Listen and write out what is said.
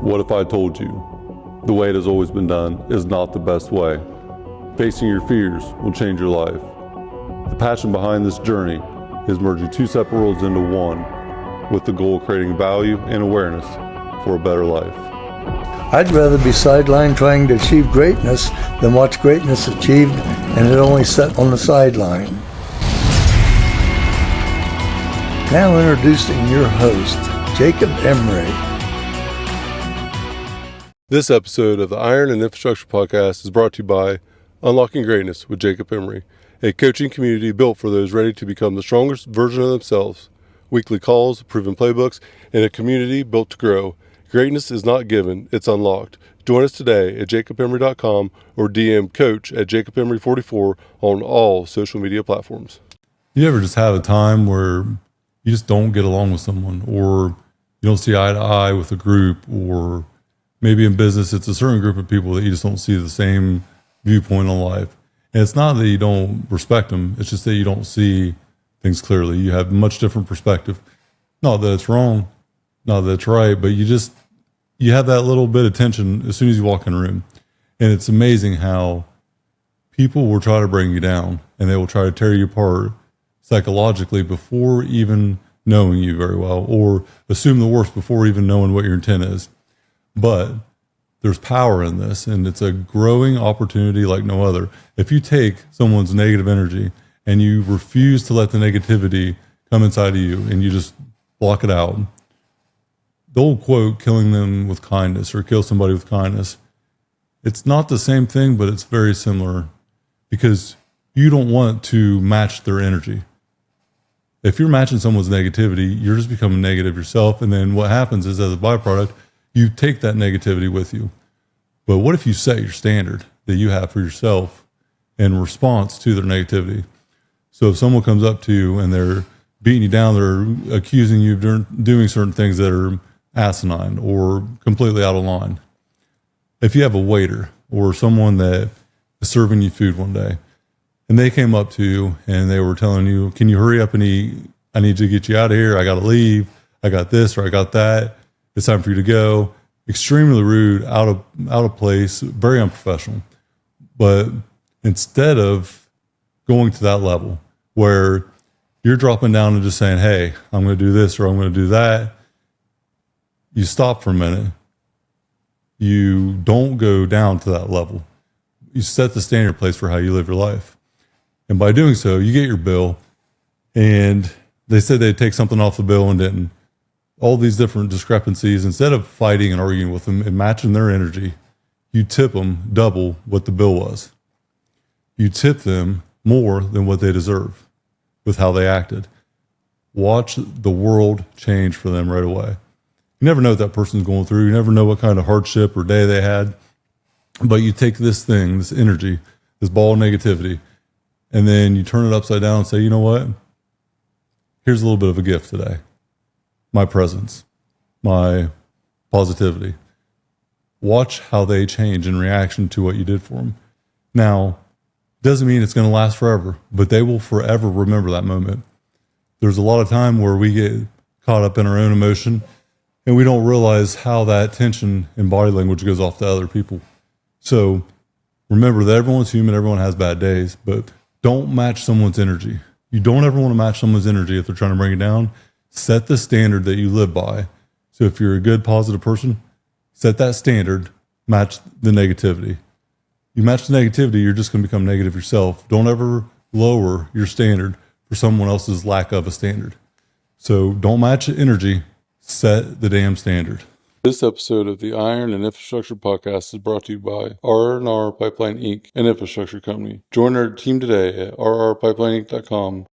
What if I told you the way it has always been done is not the best way? Facing your fears will change your life. The passion behind this journey is merging two separate worlds into one, with the goal of creating value and awareness for a better life. I'd rather be sidelined trying to achieve greatness than watch greatness achieved and it only set on the sideline. Now introducing your host, Jacob Emery. This episode of the Iron and Infrastructure Podcast is brought to you by Unlocking Greatness with Jacob Emery, a coaching community built for those ready to become the strongest version of themselves. Weekly calls, proven playbooks, and a community built to grow. Greatness is not given, it's unlocked. Join us today at jacobemery.com or DM coach at jacobemery44 on all social media platforms. You ever just have a time where you just don't get along with someone, or you don't see eye to eye with a group, or maybe in business it's a certain group of people that you just don't see the same viewpoint on life? And it's not that you don't respect them, it's just that you don't see things clearly. You have much different perspective. Not that it's wrong, not that it's right, but you have that little bit of tension as soon as you walk in a room. And it's amazing how people will try to bring you down and they will try to tear you apart psychologically before even knowing you very well, or assume the worst before even knowing what your intent is. But there's power in this, and it's a growing opportunity like no other. If you take someone's negative energy and you refuse to let the negativity come inside of you and you just block it out, the old quote, killing them with kindness or kill somebody with kindness, it's not the same thing, but it's very similar, because you don't want to match their energy. If you're matching someone's negativity, you're just becoming negative yourself. And then what happens is, as a byproduct, you take that negativity with you. But what if you set your standard that you have for yourself in response to their negativity? So if someone comes up to you and they're beating you down, they're accusing you of doing certain things that are asinine or completely out of line. If you have a waiter or someone that is serving you food one day, and they came up to you and they were telling you, can you hurry up and eat? I need to get you out of here. I got to leave. I got this or I got that. It's time for you to go. Extremely rude, out of place, very unprofessional. But instead of going to that level where you're dropping down and just saying, hey, I'm going to do this or I'm going to do that, you stop for a minute. You don't go down to that level. You set the standard place for how you live your life. And by doing so, you get your bill, and they said they'd take something off the bill and didn't. All these different discrepancies, instead of fighting and arguing with them and matching their energy, you tip them double what the bill was. You tip them more than what they deserve with how they acted. Watch the world change for them right away. You never know what that person's going through. You never know what kind of hardship or day they had. But you take this thing, this energy, this ball of negativity, and then you turn it upside down and say, you know what? Here's a little bit of a gift today. My presence, my positivity. Watch how they change in reaction to what you did for them. Now, doesn't mean it's going to last forever, but they will forever remember that moment. There's a lot of time where we get caught up in our own emotion and we don't realize how that tension in body language goes off to other people. So remember that everyone's human, everyone has bad days, but don't match someone's energy. You don't ever want to match someone's energy if they're trying to bring you down. Set the standard that you live by. So if you're a good, positive person, set that standard, match the negativity. You match the negativity, you're just going to become negative yourself. Don't ever lower your standard for someone else's lack of a standard. So don't match energy, set the damn standard. This episode of the Iron and Infrastructure Podcast is brought to you by R&R Pipeline Inc., an infrastructure company. Join our team today at rrpipelineinc.com